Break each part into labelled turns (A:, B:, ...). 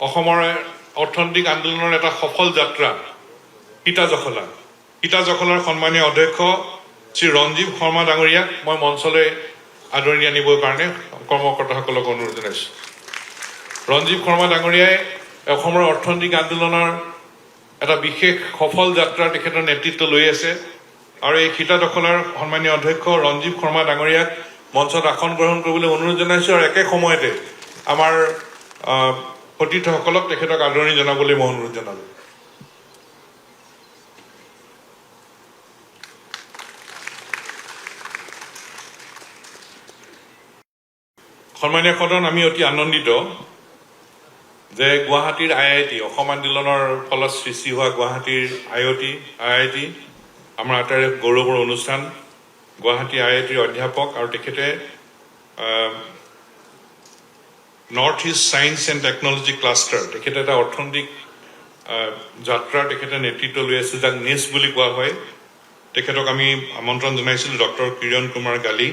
A: অসমৰ অৰ্থনৈতিক আন্দোলনৰ এটা সফল যাত্ৰা সীতা জখলাৰ সন্মানীয় অধ্যক্ষ শ্ৰী ৰঞ্জীৱ শৰ্মা ডাঙৰীয়াক মই মঞ্চলৈ আদৰণি আনিবৰ কাৰণে কৰ্মকৰ্তাসকলক অনুৰোধ জনাইছোঁ। ৰঞ্জীৱ শৰ্মা ডাঙৰীয়াই অসমৰ অৰ্থনৈতিক আন্দোলনৰ এটা বিশেষ সফল যাত্ৰাৰ তেখেতৰ নেতৃত্ব লৈ আছে আৰু এই সীতা জখলাৰ সন্মানীয় অধ্যক্ষ ৰঞ্জীৱ শৰ্মা ডাঙৰীয়াক মঞ্চত আসন গ্ৰহণ কৰিবলৈ অনুৰোধ জনাইছোঁ আৰু একে সময়তে আমাৰ সতীৰ্থসকলক তেখেতক আদৰণি জনাবলৈ মই অনুৰোধ জনালোঁ। সন্মানীয় সদন, আমি অতি আনন্দিত যে গুৱাহাটীৰ IIT অসম আন্দোলনৰ ফলত সৃষ্টি হোৱা গুৱাহাটীৰ IIT আমাৰ আটাইৰে গৌৰৱৰ অনুষ্ঠান। গুৱাহাটী IITৰ অধ্যাপক আৰু তেখেতে north east science and technology cluster তেখেতে এটা অৰ্থনৈতিক যাত্ৰাৰ তেখেতে নেতৃত্ব লৈ আছে, যাক নেছ বুলি কোৱা হয়। তেখেতক আমি আমন্ত্ৰণ জনাইছিলোঁ, ডক্টৰ কিৰণ কুমাৰ গালি।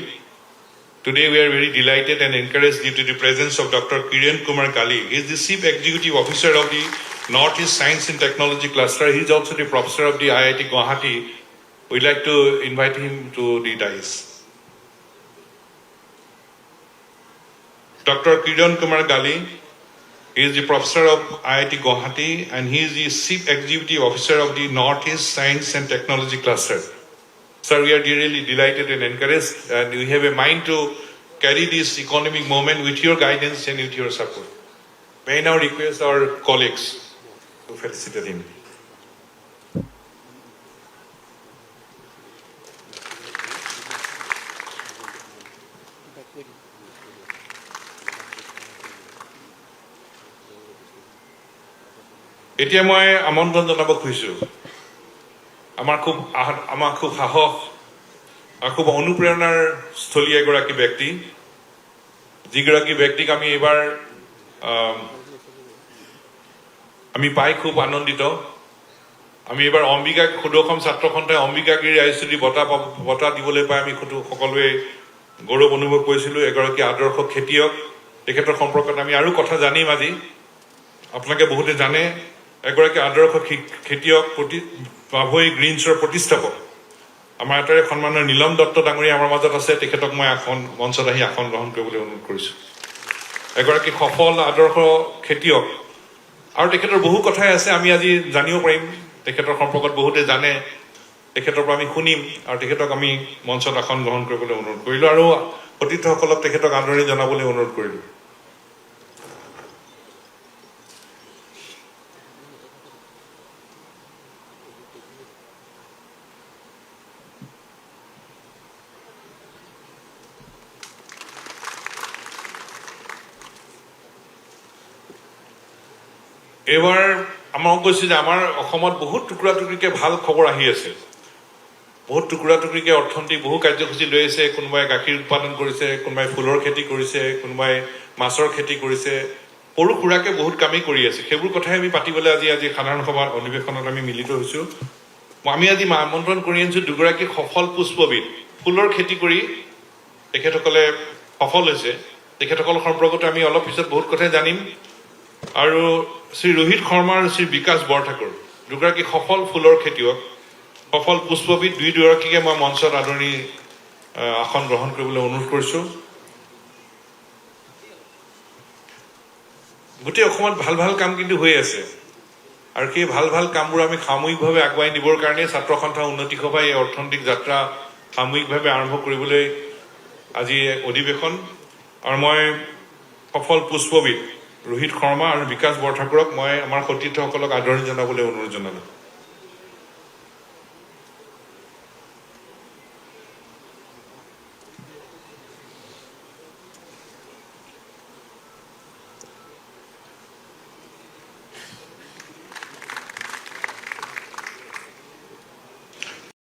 A: Today we are very delighted and encouraged due to the presence of Dr. Kiran Kumar Gali. He is the Chief Executive Officer of the North East Science and Technology Cluster. He is also the Professor of the IIT Guwahati. We would like to invite him to the dais. Dr. Kiran Kumar Gali, he is the Professor of IIT Guwahati and he is the Chief Executive Officer of the North East Science and Technology Cluster. Sir, we are really delighted and encouraged, and we have a mind to carry this economic movement with your guidance and with your support. May I now request our colleagues to felicitate him. এতিয়া মই আমন্ত্ৰণ জনাব খুজিছোঁ আমাৰ খুব সাহস আৰু খুব অনুপ্ৰেৰণাৰ স্থলী এগৰাকী ব্যক্তি, যিগৰাকী ব্যক্তিক আমি এইবাৰ আমি পাই খুব আনন্দিত। আমি এইবাৰ অম্বিকা সদৌ অসম ছাত্ৰ সন্থাই অম্বিকাগিৰি ৰায়চৌধুৰী বঁটা দিবলৈ পাই আমি সকলোৱে গৌৰৱ অনুভৱ কৰিছিলোঁ। এগৰাকী আদৰ্শ খেতিয়ক, তেখেতৰ সম্পৰ্কত আমি আৰু কথা জানিম আজি। আপোনালোকে বহুতে জানে, এগৰাকী আদৰ্শ খেতিয়ক, বাভৈ গ্ৰীণছৰ প্ৰতিষ্ঠাপক আমাৰ এটাৰে সন্মানৰ নীলম দত্ত ডাঙৰীয়া আমাৰ মাজত আছে। তেখেতক মই মঞ্চত আহি আসন গ্ৰহণ কৰিবলৈ অনুৰোধ কৰিছোঁ। এগৰাকী সফল আদৰ্শ খেতিয়ক আৰু তেখেতৰ বহু কথাই আছে, আমি আজি জানিব পাৰিম। তেখেতৰ সম্পৰ্কত বহুতে জানে, তেখেতৰ পৰা আমি শুনিম আৰু তেখেতক আমি মঞ্চত আসন গ্ৰহণ কৰিবলৈ অনুৰোধ কৰিলোঁ আৰু সতীৰ্থসকলক তেখেতক আদৰণি জনাবলৈ অনুৰোধ কৰিলোঁ। এইবাৰ আমাক কৈছে যে আমাৰ অসমত বহুত টুকুৰা টুকুৰিকৈ ভাল খবৰ আহি আছে, বহুত টুকুৰা টুকুৰিকৈ অৰ্থনৈতিক বহু কাৰ্যসূচী লৈ আছে। কোনোবাই গাখীৰ উৎপাদন কৰিছে, কোনোবাই ফুলৰ খেতি কৰিছে, কোনোবাই মাছৰ খেতি কৰিছে, সৰু সুৰাকৈ বহুত কামেই কৰি আছে। সেইবোৰ কথাই আমি পাতিবলৈ আজি সাধাৰণ সভাৰ অধিৱেশনত আমি মিলিত হৈছোঁ। আমি আজি আমন্ত্ৰণ কৰি আনিছোঁ দুগৰাকী সফল পুষ্পবিদ, ফুলৰ খেতি কৰি তেখেতসকলে সফল হৈছে। তেখেতসকলৰ সম্পৰ্কত আমি অলপ পিছত বহুত কথাই জানিম। আৰু শ্ৰী ৰোহিত শৰ্মা আৰু শ্ৰী বিকাশ বৰঠাকুৰ, দুগৰাকী সফল ফুলৰ খেতিয়ক, সফল পুষ্পবিদ, দুয়োগৰাকীকে মই মঞ্চত আদৰণি আসন গ্ৰহণ কৰিবলৈ অনুৰোধ কৰিছোঁ। গোটেই অসমত ভাল ভাল কাম কিন্তু হৈ আছে আৰু সেই ভাল ভাল কামবোৰ আমি সামূহিকভাৱে আগুৱাই নিবৰ কাৰণে ছাত্ৰ সন্থা উন্নতি সভাই এই অৰ্থনৈতিক যাত্ৰা সামূহিকভাৱে আৰম্ভ কৰিবলৈ আজি অধিৱেশন। আৰু মই সফল পুষ্পবিদ ৰোহিত শৰ্মা আৰু বিকাশ বৰঠাকুৰক মই আমাৰ সতীৰ্থসকলক আদৰণি জনাবলৈ অনুৰোধ জনালোঁ।